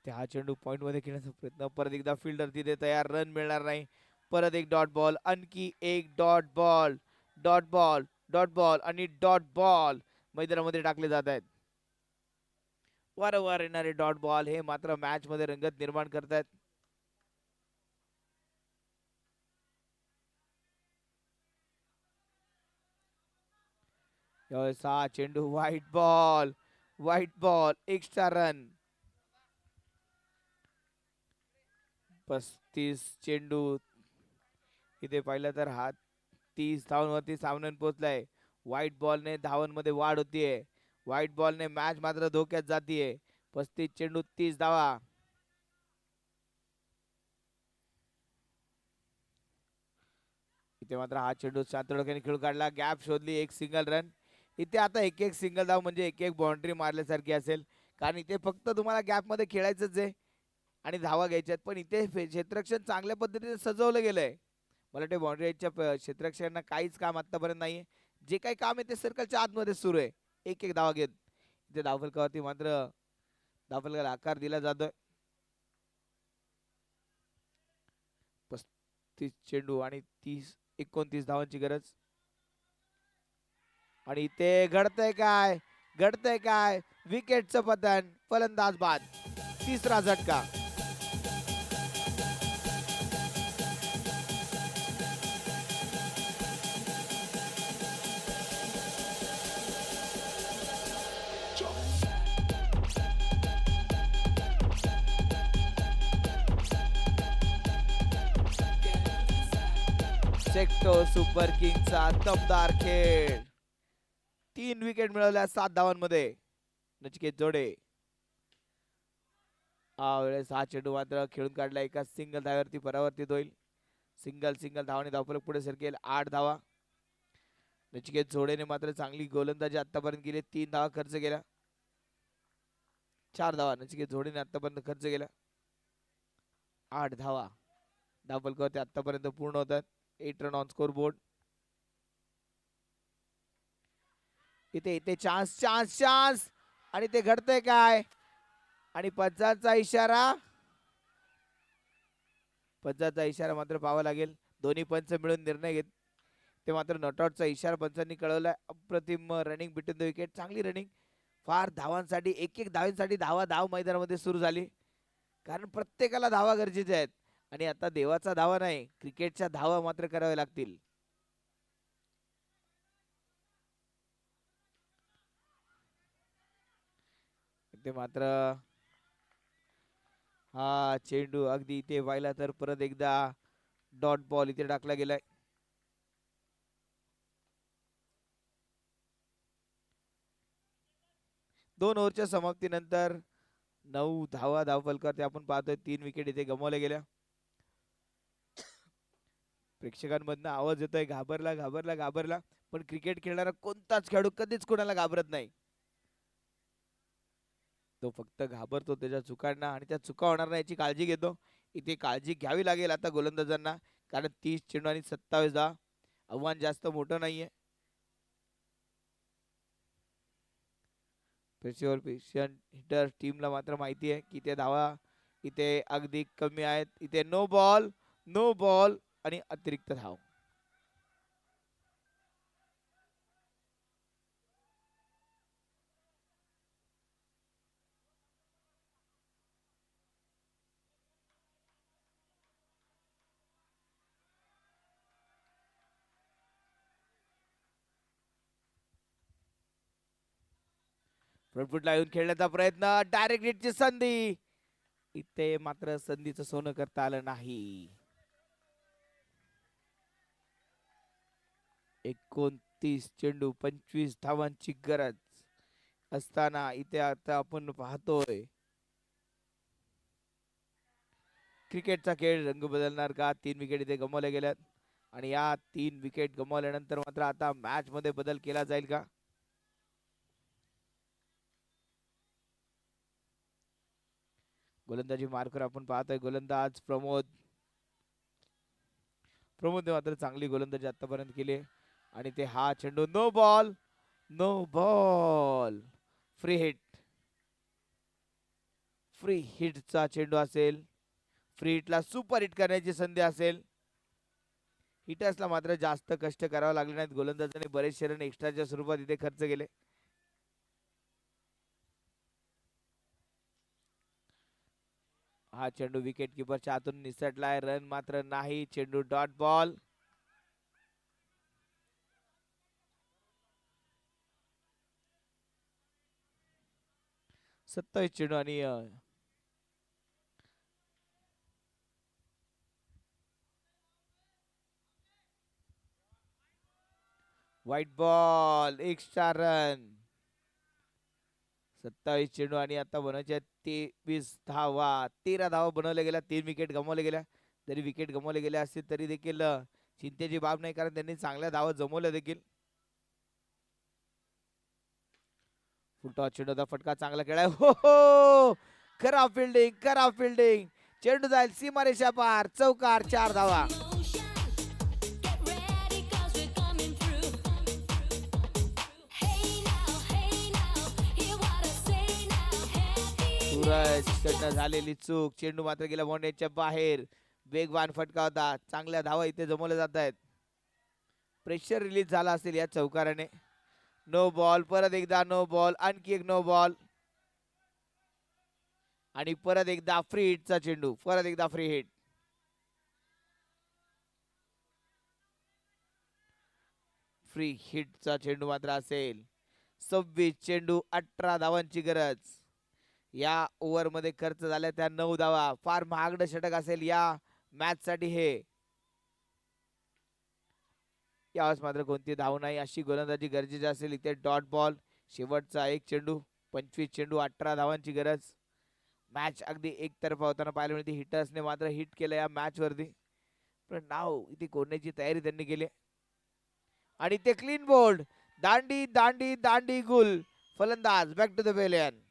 हा चेंडू पॉइंट मध्ये खेळण्याचा प्रयत्न. परत एकदा फिल्डर तिथे तयार. रन मिळणार नाही. परत एक डॉट बॉल, आणखी एक डॉट बॉल आणि डॉट बॉल मैदानामध्ये टाकले जात आहेत. वारंवार येणारे डॉट बॉल हे मात्र मॅच मध्ये रंगत निर्माण करतात. हा चेंडू व्हाईट बॉल एक्स्ट्रा रन. 35 चेंडू इथे पाहिलं तर हा 30 धावांवरती सामन्यात पोहोचलाय. व्हाईट बॉलने धावांमध्ये वाढ होतीये. व्हाईट बॉलने मॅच मात्र धोक्यात जातीये. 35 चेंडू 30 धावा. इथे मात्र हा चेंडू शांतडोक्याने खेळून काढला. गॅप शोधली. एक सिंगल रन. इथे आता एक सिंगल धाव म्हणजे एक बाउंड्री मारल्यासारखी असेल, कारण इथे फक्त तुम्हाला गॅप मध्ये खेळायचंच आहे आणि धावा घ्यायच्यात. पण इथे क्षेत्ररक्षण चांगल्या पद्धतीने सजवलं गेलंय. मला वाटतं बाउंड्रीच्या क्षेत्ररक्षकांना काहीच काम आतापर्यंत नाहीये. जे काही काम आहे ते सर्कलच्या आतमध्ये सुरू आहे. एक धावा घेत इथे धावफलकावरती मात्र धावफलकाला आकार दिला जातोय. 35 चेंडू आणि 30 29 धावांची गरज. आणि इथे घडतंय काय विकेटचं पतन, फलंदाज बाद. तिसरा झटका. सेक्टो सुपर किंगचा दमदार खेळ. 3 विकेट मिळवल्या 7 धावांमध्ये. नचिकेत जोडे वेळेस हा चेंडू मात्र खेळून काढला. एका सिंगल धाव्यावरती परावर्तित होईल. सिंगल धावाने धावफलक पुढे सरकेल. 8 धावा. नचिकेत जोडेने मात्र चांगली गोलंदाजी आतापर्यंत केली. 3 धावा खर्च केल्या. 4 धावा नचिकेत जोडेने आतापर्यंत खर्च केल्या. 8 धावा धावफलकावरती आतापर्यंत पूर्ण होतात. 8 रन ऑन स्कोर बोर्ड. इथे चान्स आणि ते घडतंय काय. आणि पंचाचा इशारा मात्र पाहावा लागेल. दोन्ही पंच मिळून निर्णय घेत ते मात्र नॉटआउटचा इशारा पंचांनी कळवलाय. अप्रतिम रनिंग बिटवीन द विकेट. चांगली रनिंग. फार धावांसाठी एक धावांसाठी धाव मैदानामध्ये सुरू झाली. कारण प्रत्येकाला धावा गरजेच्या आहेत. आणि आता देवाचा धावा नाही, क्रिकेटच्या धावा मात्र कराव्या लागतील. ते मात्र हा चेंडू अगदी इथे पाहिला तर परत एकदा डॉट बॉल इथे टाकला गेलाय. दोन ओव्हरच्या समाप्तीनंतर 9 धावा धावफलकावरती आपण पाहतोय. 3 विकेट इथे गमावल्या गेल्या. प्रेक्षकांमधनं आवाज येतोय घाबरला. पण क्रिकेट खेळणारा कोणताच खेळाडू कधीच कोणाला घाबरत नाही. तो फक्त घाबरतो त्याच्या चुकांना आणि त्या चुका होणार नाही याची काळजी घेतो. इथे काळजी घ्यावी लागेल आता गोलंदाजांना. कारण 30 चेंडू आणि 27 धावा. आव्हान जास्त मोठं नाहीये. पेशंट हिटर टीमला मात्र माहिती आहे की ते धावा इथे अगदी कमी आहेत. इथे नो बॉल आणि अतिरिक्त धाव. फ्रंटफुटला येऊन खेळण्याचा प्रयत्न. डायरेक्ट हिटची संधी. इथे मात्र संधीचं सोनं करता आलं नाही. 29 चेंडू 25 धावांची गरज असताना इथे आता आपण पाहतोय क्रिकेटचा खेळ रंग बदलणार का. 3 विकेट इथे गमावल्या गेल्यात आणि या 3 विकेट गमावल्यानंतर मात्र आता मॅच मध्ये बदल केला जाईल का. गोलंदाजी मार्कर आपण पाहतोय. गोलंदाज प्रमोदने मात्र चांगली गोलंदाजी आतापर्यंत केली. आणि ते हा चेंडू नो बॉल फ्री हिटचा चेंडू असेल. फ्री हिटला सुपर हिट करण्याची संधी असेल. हिटर्सला मात्र जास्त कष्ट करावे लागले नाहीत. गोलंदाजाने बरेचसे रन एक्स्ट्राच्या स्वरूपात इथे खर्च केले. हा चेंडू विकेट किपरच्या हातून निसटलाय. रन मात्र नाही. चेंडू डॉट बॉल. सत्तावीस चेंडू आणि व्हाईट बॉल. Extra run. 27 चेंडू आणि आता बनवायच्या 23 धावा. 13 धावा बनवल्या गेल्या. 3 विकेट गमावल्या गेल्या. जरी विकेट गमावले गेले असतील तरी देखील चिंतेची बाब नाही, कारण त्यांनी चांगल्या धावा जमवल्या देखील. फुलटॉस चेंडूचा फटका चांगला खेळाय. हो खराब फिल्डिंग. चेंडू जाईल सीमारेषा पार. चौकार. 4 धावा. सूरज झालेली चूक. चेंडू मात्र गेला बाउंड्रीच्या बाहेर. वेगवान फटका होता. चांगल्या धावा इथे जमवल्या जात आहेत. प्रेशर रिलीज झाला असेल या चौकाराने. नो बॉल, परत एकदा नो बॉल, आणखी एक नो बॉल आणि परत एकदा फ्री हिटचा चेंडू, परत एकदा फ्री हिट. फ्री हिटचा चेंडू मात्र असेल. 26 चेंडू 18 धावांची गरज. या ओव्हर मध्ये खर्च झाल्या त्या 9 धावा. फार महागडं षटक असेल या मॅच साठी हे. यावेळेस मात्र कोणती धाव नाही अशी गोलंदाजी गरजेची असेल. इथे डॉट बॉल, शेवटचा एक चेंडू, 25 चेंडू 18 धावांची गरज. मॅच अगदी एकतर्फा होताना पाहायला मिळते. हिटर्सने मात्र हिट केलं या मॅच वरती, पण नाव इथे कोरण्याची तयारी त्यांनी केली आणि ते क्लीन बोल्ड. दांडी दांडी दांडी गुल. फलंदाज बॅक टू द पेलियन.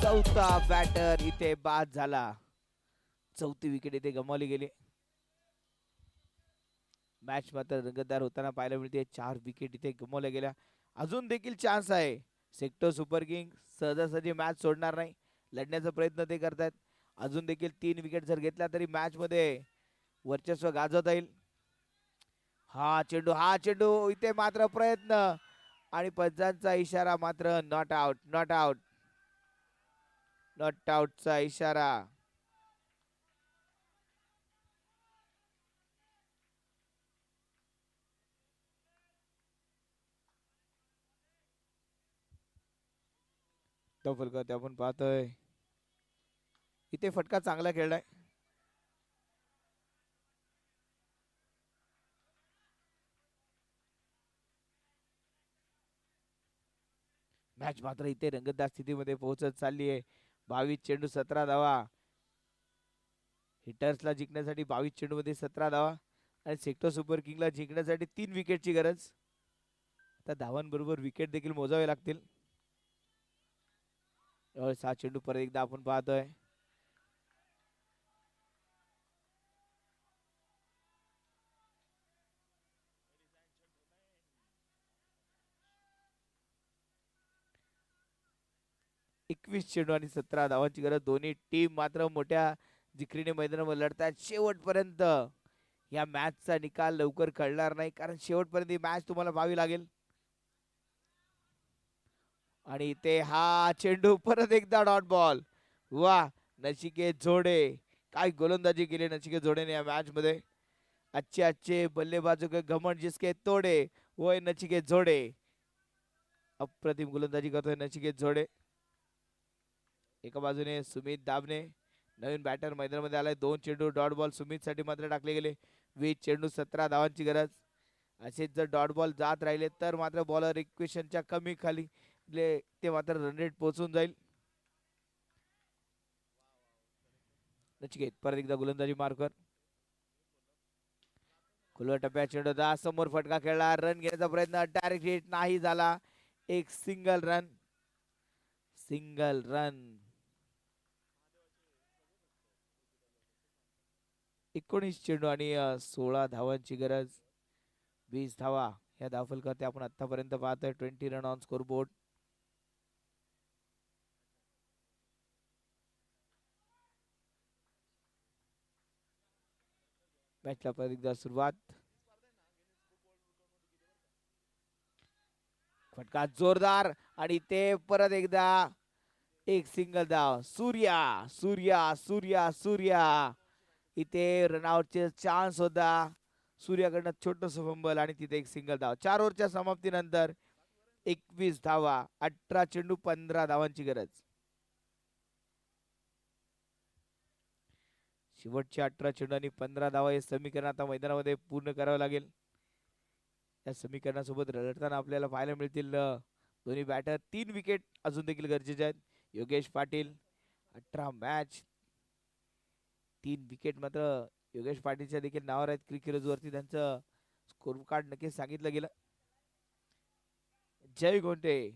चौथा बॅटर इथे बाद झाला. चौथी विकेट इथे गमावली गेली. मॅच मात्र रंगतदार होताना पाहायला मिळते. 4 विकेट इथे गमावल्या गेल्या. अजून देखील चान्स आहे. सेक्टर सुपर किंग सहजासहजी मॅच सोडणार नाही. लढण्याचा प्रयत्न ते करतात. अजून देखील 3 विकेट जर घेतल्या तरी मॅच मध्ये वर्चस्व गाजवता येईल. हा चेंडू इथे मात्र प्रयत्न आणि पंचांचा इशारा मात्र not out. Not out, not आउटचा इशारा. तो फलकात आपण पाहतोय इथे फटका चांगला खेळलाय. मॅच मात्र इथे रंगतदार स्थितीमध्ये पोहोचत चालली आहे. 22 चेंडू 17 धावा. हिटर्सला जिंकण्यासाठी 22 चेंडू मध्ये 17 धावा आणि सेक्टर सुपर किंगला जिंकण्यासाठी 3 विकेटची गरज. आता धावांबरोबर विकेट देखील मोजावे लागतील. 6 चेंडू परत एकदा आपण पाहतोय. एकवीस चेंडू आणि 17 धावांची गरज. दोन्ही टीम मात्र मोठ्या जिकरीने मैदानावर लढतात. शेवटपर्यंत या मॅचचा निकाल लवकर कळणार नाही, कारण शेवटपर्यंत ही मॅच तुम्हाला पाहावी लागेल. आणि ते हा चेंडू परत एकदा डॉट बॉल. वा, नचिकेत जोडे काय गोलंदाजी केली नचिकेत जोडेने या मॅच मध्ये. अच्छे अच्छे बल्लेबाजों के घमंड जिसके तोडे, वो नचिकेत जोडे. अप्रतिम गोलंदाजी करतोय नचिकेत जोडे. एका बाजूने सुमित दाबने नवीन बॅटर मैदानामध्ये आलाय. 2 चेंडू डॉट बॉल सुमित साठी मात्र टाकले गेले. 20 चेंडू 17 धावांची गरज. असेच जर डॉट बॉल जात राहिले तर मात्र बॉलर इक्वेशनच्या कमी खाली ते मात्र रन रेट पोहोचून जाईल. नचिकेत परत एकदा गोलंदाजी मार्कर. खुल्या टप्प्यात चेंडू दा समोर फटका खेळला. रन घेण्याचा प्रयत्न, डायरेक्ट हिट नाही झाला. एक सिंगल रन. Single run. 19 चेंडू आणि 16 धावांची गरज. 20 धावा या धावफलकात आपण आतापर्यंत पाहतोय. 20 रन ऑन स्कोर बोर्ड. मॅचला परत एकदा सुरुवात. फटका जोरदार आणि ते परत एकदा एक सिंगल धाव. सूर्या सूर्या सूर्या सूर्या इथे रनआउटचे चान्स होता. सूर्याकडनं छोटस फंबल आणि तिथे एक सिंगल धाव. 4 ओव्हरच्या समाप्तीनंतर 21 धावा, 18 चेंडू 15 धावांची गरज. शेवटच्या 18 चेंडू आणि 15 धावा हे समीकरण आता मैदानामध्ये पूर्ण करावं लागेल. या समीकरणासोबत लढताना आपल्याला पाहायला मिळतील दोन्ही बॅटर. 3 विकेट अजून देखील गरजेचे आहेत. योगेश पाटील 18 मॅच 3 विकेट मात्र योगेश पाटीलच्या देखील नावावर आहेत. क्रिकेट वरती त्यांचं स्कोर कार्ड नक्कीच सांगितलं गेलं. जय गोंटे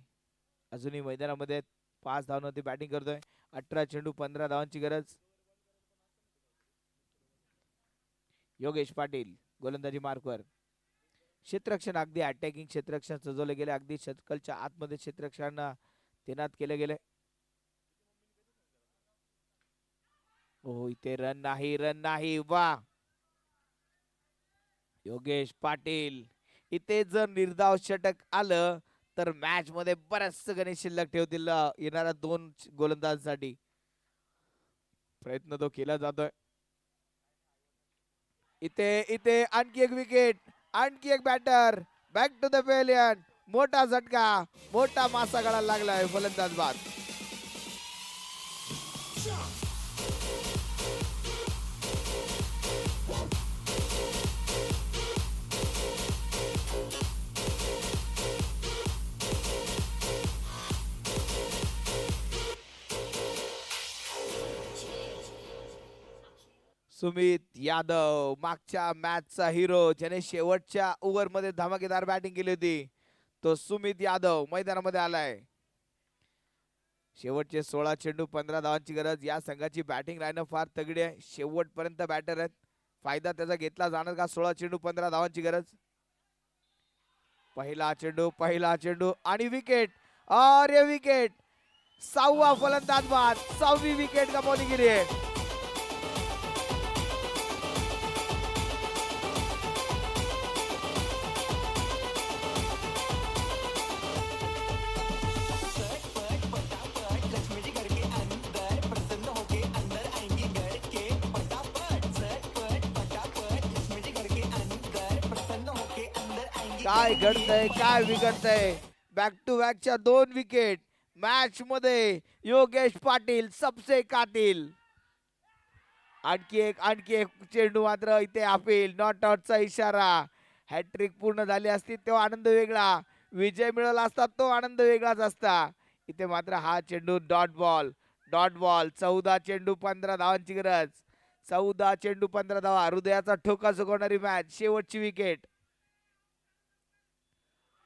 अजूनही मैदानामध्ये 5 धावांवरती बॅटिंग करतोय. 18 चेंडू 15 धावांची गरज. योगेश पाटील गोलंदाजी मार्कवर. क्षेत्ररक्षण अगदी अटॅकिंग क्षेत्ररक्षण सजवले गेले. अगदी षटकलच्या आतमध्ये क्षेत्ररक्षणांना तैनात केले गेले. हो इथे रन नाही वा. योगेश पाटील इथे जर निर्धाव षटक आलं तर मॅच मध्ये बरेच गणित शिल्लक ठेवतील येणाऱ्या 2 गोलंदाजांसाठी. प्रयत्न तो केला जातोय. इथे आणखी एक विकेट, आणखी एक batter back to the pavilion. मोठा झटका, मोठा मासा गळायला लागलाय फलंदाज बाद. सुमित यादव मागच्या मॅचचा हिरो ज्याने शेवटच्या ओव्हर मध्ये धमाकेदार बॅटिंग केली होती, तो सुमित यादव मैदानामध्ये आलाय. शेवटचे 16 चेंडू 15 धावांची गरज. या संघाची बॅटिंग लाईनअप फार तगडी आहे. शेवटपर्यंत बॅटर आहेत. फायदा त्याचा घेतला जाणार का? 16 चेंडू 15 धावांची गरज. पहिला चेंडू आणि विकेट. अरे विकेट. 6वा फलंदाज बाद. 6वी विकेट गमावली गेली आहे. काय घडतंय, काय बिघडतंय? बॅक टू बॅकच्या 2 विकेट मॅच मध्ये. योगेश पाटील सबसे कातिल. आणखी एक चेंडू मात्र इथे अपील. नॉट आउटचा इशारा. हॅट्रिक पूर्ण झाली असती तेव्हा आनंद वेगळा. विजय मिळवला असता तो आनंद वेगळाच असता. इथे मात्र हा चेंडू डॉट बॉल. 14 चेंडू 15 धावांची गरज. 14 चेंडू 15 धावा. हृदयाचा ठोका चुकवणारी मॅच. शेवटची विकेट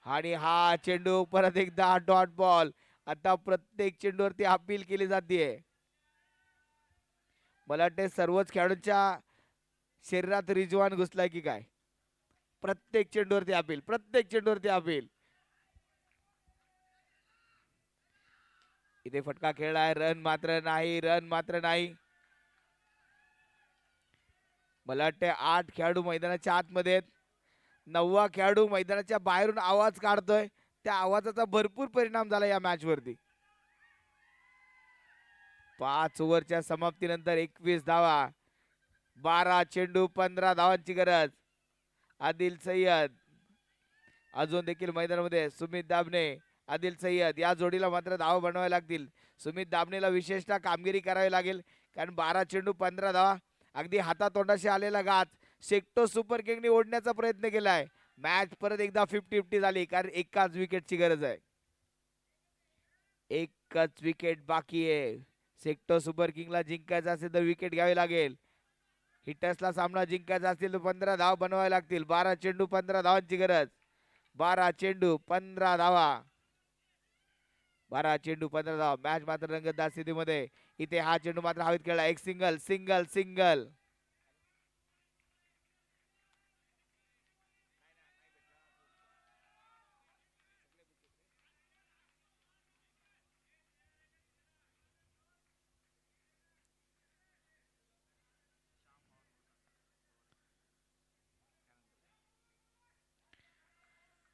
आणि हा चेंडू परत एकदा डॉट बॉल. आता प्रत्येक चेंडूवरती अपील केली जाते. मला वाटते सर्वच खेळाडूंच्या शरीरात रिजवान घुसलाय की काय. प्रत्येक चेंडूवरती अपील. इथे फटका खेळलाय. रन मात्र नाही. मला वाटते 8 खेळाडू मैदानाच्या आतमध्ये आहेत. 9वा खेळाडू मैदानाच्या बाहेरून आवाज काढतोय. त्या आवाजाचा भरपूर परिणाम झाला या मॅच वरती. 5 ओव्हरच्या समाप्तीनंतर 21 धावा. 12 चेंडू 15 धावांची गरज. आदिल सय्यद अजून देखील मैदानामध्ये. सुमित दाबणे, आदिल सय्यद या जोडीला मात्र धावा बनवावे लागतील. सुमित दाबणेला विशेषतः कामगिरी करावी लागेल कारण 12 चेंडू 15 धावा. अगदी हातातोंडाशी आलेला घात शेकटो सुपर किंगने ओढण्याचा प्रयत्न केलाय. मॅच परत एकदा 50-50 झाली कारण एकाच विकेटची गरज आहे. एकच विकेट बाकी आहे. शेकटो सुपर किंगला जिंकायचं असेल तर विकेट घ्यावी लागेल. हिटर्सला सामना जिंकायचा असेल तर 15 धावा बनवावे लागतील. 12 चेंडू 15 धावांची गरज. 12 चेंडू 15 धावा. 12 चेंडू 15 धावा. मॅच मात्र रंगतदार स्थितीमध्ये. इथे हा चेंडू मात्र हवेत खेळला. एक सिंगल.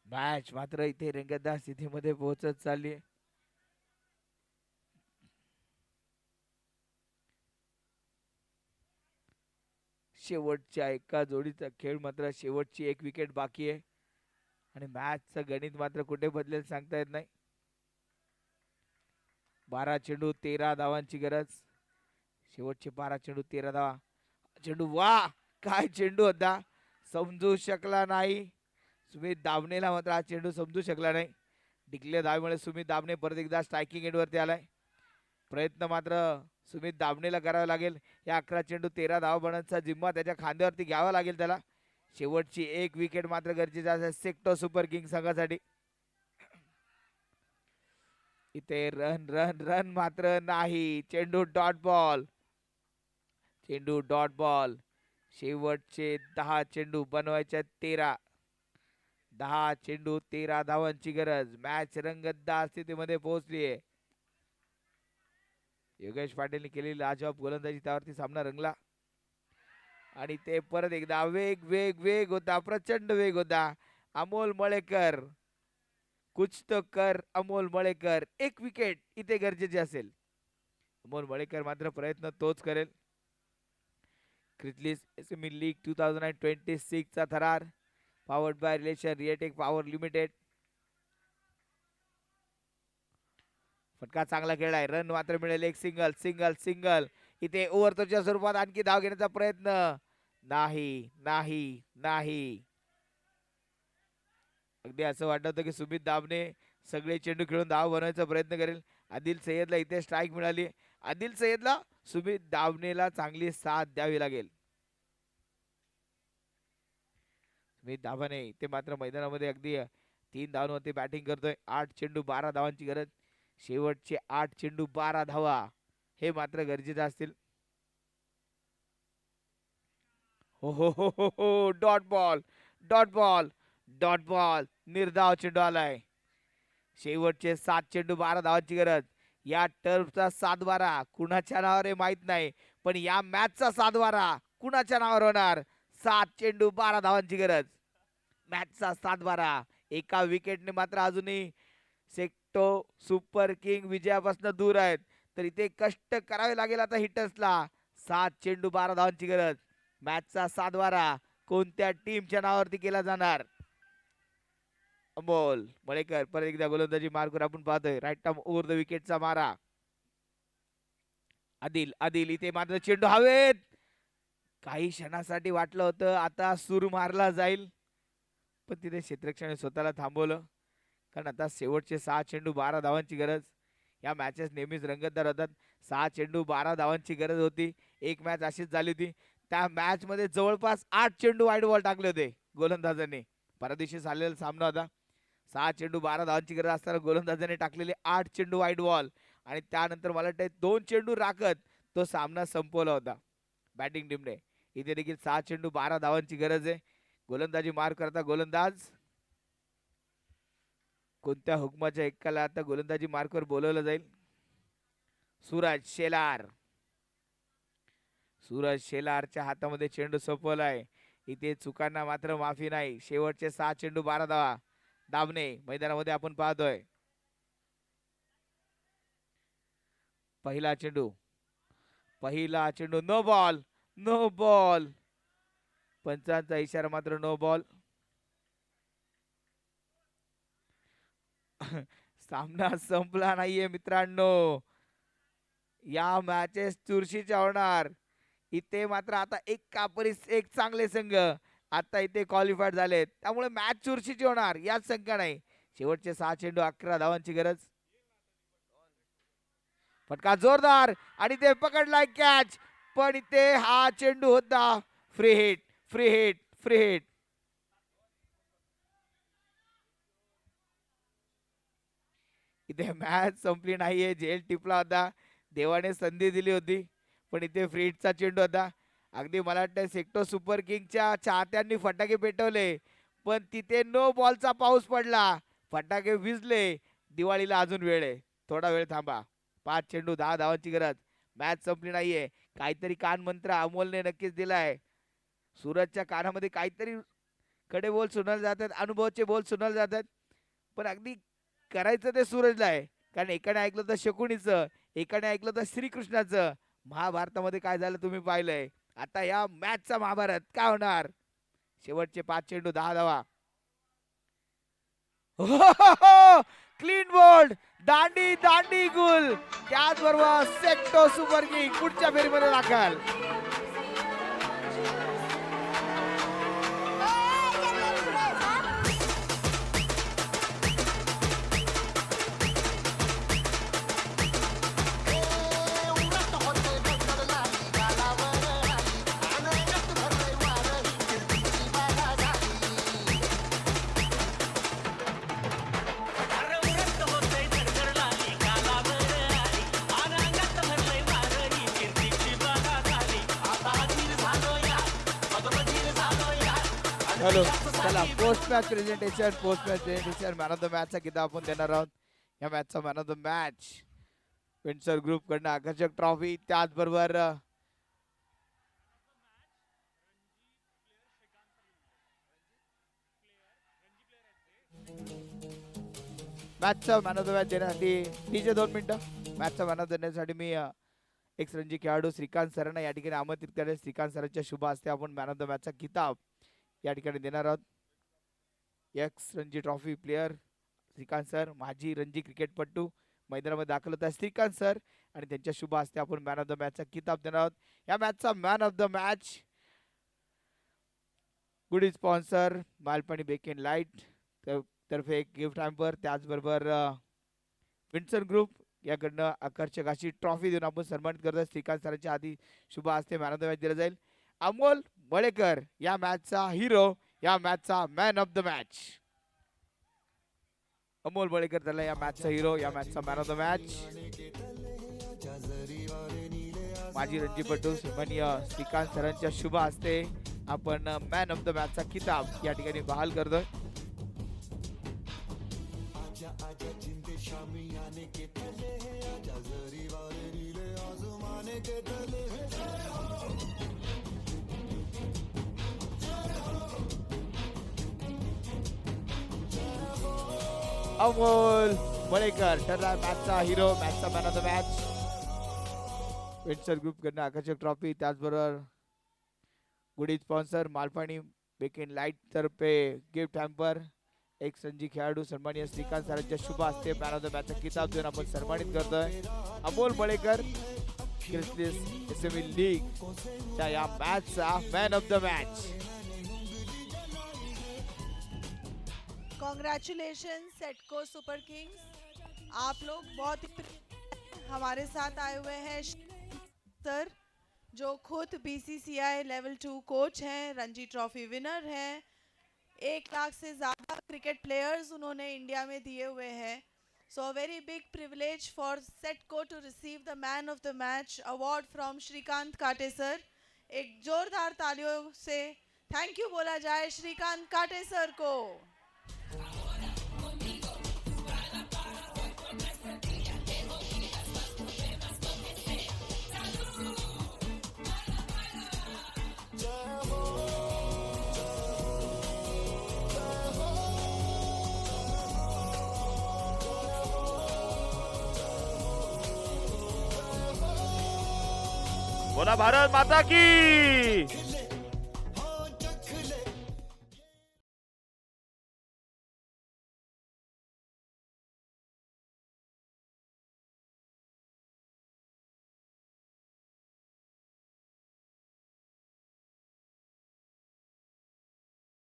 मॅच मात्र इथे रंगतदार स्थितीमध्ये पोहोचत चालली. शेवटच्या एका जोडीचा खेळ मात्र. शेवटची 1 विकेट बाकी आहे आणि मॅचचं गणित मात्र कुठे बदलेल सांगता येत नाही. 12 चेंडू 13 धावांची गरज. शेवटचे 12 चेंडू 13 धावा. चेंडू वा काय चेंडू होता. समजू शकला नाही. सुमित दाबणेला मात्र हा चेंडू समजू शकला नाही. डिक्लेअर धावेमुळे सुमित दाबणे परत एकदा स्ट्रायकिंग एंडवरती आलाय. प्रयत्न मात्र सुमित दाबणेला करावा लागेल. या 11 चेंडू 13 धावा बनवण्याचा जिम्मा त्याच्या खांद्यावरती घ्यावा लागेल त्याला. शेवटची 1 विकेट मात्र गरजेची आहे शेकटो सुपर किंग संघासाठी. इथे रन रन रन मात्र नाही. चेंडू डॉट बॉल. चेंडू डॉट बॉल. शेवटचे 10 चेंडू बनवायच्या 13. 10 चेंडू 13 धावांची गरज. मॅच रंगतदार स्थितीमध्ये पोहोचली आहे. योगेश पाटीलने केलेली लाजवाब गोलंदाजी त्यावरती सामना रंगला. आणि ते परत एकदा वेग वेग वेग होता. प्रचंड वेग होता. अमोल मळेकर, कुछ तो कर अमोल मळेकर. एक विकेट इथे गरजेची असेल. अमोल मळेकर मात्र प्रयत्न तोच करेल. क्रिसलीस एसएमई लीग 2026 चा थरार. Powered by relation Reatech power limited. फटका चांगला खेळलाय. रन मात्र मिळेल. एक सिंगल सिंगल सिंगल. इथे ओव्हरच्या स्वरूपात आणखी धाव घेण्याचा प्रयत्न. नाही नाही नाही. अगदी असं वाटत होतं की सुमित दाबने सगळे चेंडू खेळून धाव बनवायचा प्रयत्न करेल. आदिल सय्यदला इथे स्ट्राईक मिळाली. आदिल सय्यदला सुमित दाबनेला चांगली साथ द्यावी लागेल. सुमित दाबने ते मात्र मैदानामध्ये अगदी 3 धावांवरती बॅटिंग करतोय. 8 चेंडू 12 धावांची गरज. शेवटचे 8 चेंडू 12 धावा हे मात्र गरजेचे असतील. हो हो हो हो हो. Dot ball dot ball dot ball. निर्धाव चेंडू आलाय. शेवटचे 7 चेंडू 12 धावांची गरज. या टर्फचा 7-12 कुणाच्या नावावर आहे माहित नाही, पण या मॅचचा 7-12 कुणाच्या नावावर होणार. 7 चेंडू 12 धावांची गरज. मॅचचा 7-12. एका विकेटने मात्र अजूनही सेक्टो सुपर किंग विजयापासून दूर आहेत. तर इथे कष्ट करावे लागेल आता हिटर्सला. 7 चेंडू 12 धावांची गरज. मॅचचा 7-12 कोणत्या टीमच्या नावावरती केला जाणार. अमोल मळेकर परत एकदा गोलंदाजी मार्कवर आपण पाहतोय. राईट आर्म ओव्हर द विकेटचा मारा. आदिल आदिल इथे मात्र चेंडू हवेत. काही क्षणासाठी वाटलं होतं आता सूर मारला जाईल, पण तिथे क्षेत्ररक्षणाने स्वतःला थांबवलं. कारण आता शेवटचे 6 चेंडू 12 धावांची गरज. या मॅचेस नेहमीच रंगतदार होतात. 6 चेंडू 12 धावांची गरज होती. एक मॅच अशीच झाली होती. त्या मॅच मध्ये जवळपास 8 चेंडू वाईड बॉल टाकले होते गोलंदाजांनी. परदिवशी झालेला सामना होता. 6 चेंडू 12 धावांची गरज असताना गोलंदाजाने टाकलेले 8 चेंडू वाईड बॉल आणि त्यानंतर मला वाटतं 2 चेंडू राखत तो सामना संपवला होता बॅटिंग टीमने. इथे देखील 6 चेंडू 12 धावांची गरज आहे. गोलंदाजी मार करता गोलंदाज. कोणत्या हुकमाच्या एकाला आता गोलंदाजी मार्कवर बोलवलं जाईल. सूरज शेलार. सूरज शेलारच्या हातामध्ये चेंडू सोपवलाय. इथे चुकांना मात्र माफी नाही. शेवटचे 6 चेंडू 12 धावा. दाबने मैदानामध्ये आपण पाहतोय. पहिला चेंडू नो बॉल नो बॉल. पंचांचा इशारा मात्र नो बॉल. सामना संपला नाहीये मित्रांनो. या मॅचेस चुरशीच्या होणार. इथे मात्र आता एक चांगले संघ आता इथे क्वालिफाईड झालेत, त्यामुळे मॅच चुरशीची होणार याच संख्या नाही. शेवटचे 6 चेंडू 11 धावांची गरज. फटका जोरदार आणि ते पकडलाय कॅच, पण इथे हा चेंडू होता free hit free hit free hit. इथे मॅच संपली नाहीये. झेल टिपला होता. देवाने संधी दिली होती, पण इथे फ्री हिटचा चेंडू होता. अगदी मला वाटतं सेक्टो सुपर किंगच्या चाहत्यांनी फटाके पेटवले, पण तिथे नो बॉलचा पाऊस पडला. फटाके विजले. दिवाळीला अजून वेळ आहे, थोडा वेळ थांबा. 5 चेंडू 10 धावांची गरज. मॅच संपली नाहीये. काहीतरी कान मंत्र अमोलने नक्कीच दिलाय. सूरजच्या कानामध्ये काहीतरी कडे बोल सुनायला जातात, अनुभवाचे बोल सुनायला जातात, पण अगदी करायचं ते सूरजला आहे. कारण एकाने ऐकलं तर शकुनीचं, एकाने ऐकलं तर श्रीकृष्णाचं. महाभारतामध्ये काय झालं तुम्ही पाहिलंय. आता या मॅचचा महाभारत काय होणार. शेवटचे 5 चेंडू 10 धावा. Clean bowled. दांडी दांडी गुल. त्याचबरोबर सेक्टो सुपर किंग पुढच्या फेरीमध्ये दाखल. अरे उरत होते धडधड लाली हॅलो चला post match presentation man of the मॅचचा किताब आपण देणार आहोत. या मॅचचा man of the match Windsor group कडनं आकर्षक ट्रॉफी, त्याचबरोबर मॅचचा मॅन ऑफ द मॅच देण्यासाठी तिचे 2 मिनिटं. मॅचचा मॅन ऑफ द देण्यासाठी मी एक्स रणजी खेळाडू श्रीकांत सरांना या ठिकाणी आमंत्रित करेल. श्रीकांत सरांच्या शुभ हस्ते आपण मॅन ऑफ द मॅचचा किताब या ठिकाणी देणार आहोत. Ex Ranji trophy player Shrikant sir, माजी रणजी क्रिकेटपटू मैदानामध्ये दाखल होत आहे श्रीकांत सर, आणि त्यांच्या शुभ हस्ते आपण मॅन ऑफ द मॅचचा किताब देणार आहोत. या मॅचचा man of the match good sponsor Malpani bacon light तर्फे एक गिफ्ट हॅम्पर, त्याचबरोबर विंडसर ग्रुप याकडनं आकर्षक अशी ट्रॉफी देऊन आपण सन्मानित करतो. श्रीकांत सरांच्या आधी शुभ हस्ते मॅन ऑफ द मॅच दिला जाईल. अमोल मळेकर या मॅचचा हिरो, या मॅचचा man of the match. Amol Malekar त्याला या मॅचचा हिरो, या मॅचचा मॅन ऑफ द मॅच. माजी रणजीपटू सन्माननीय श्रीकांत सरांच्या शुभ हस्ते आपण मॅन ऑफ द मॅचचा किताब या ठिकाणी बहाल करतोय. अमोल मळेकर ठरला मॅचचा हिरो, मॅचचा man of the match. Windsor group कडनं आकर्षक ट्रॉफी, त्याचबरोबर goodie sponsor Malpani bacon light तर्फे गिफ्ट हॅम्पर, एक रणजी खेळाडू सन्माननीय श्रीकांत सरांच्या शुभ हस्ते मॅन ऑफ द मॅचचा किताब देऊन आपण सन्मानित करतोय. Amol Malekar Chrysalis SME league च्या या मॅचचा man of the match. Congratulations Setco super kings, आप लोग बहुत हमारे साथ आए हुए हैं सर, जो खुद बीसीसीआई लेवल 2 कोच हैं, रणजी ट्रॉफी विनर हैं, 1 लाख से ज़्यादा क्रिकेट प्लेयर्स उन्होंने इंडिया में दिए हुए हैं. So very big privilege for Setco to receive the man of the match award from Shrikant Kate sir. एक जोरदार तालियों से थैंक यू बोला जाए श्रीकांत काटे सर को. बोला भारत माता की.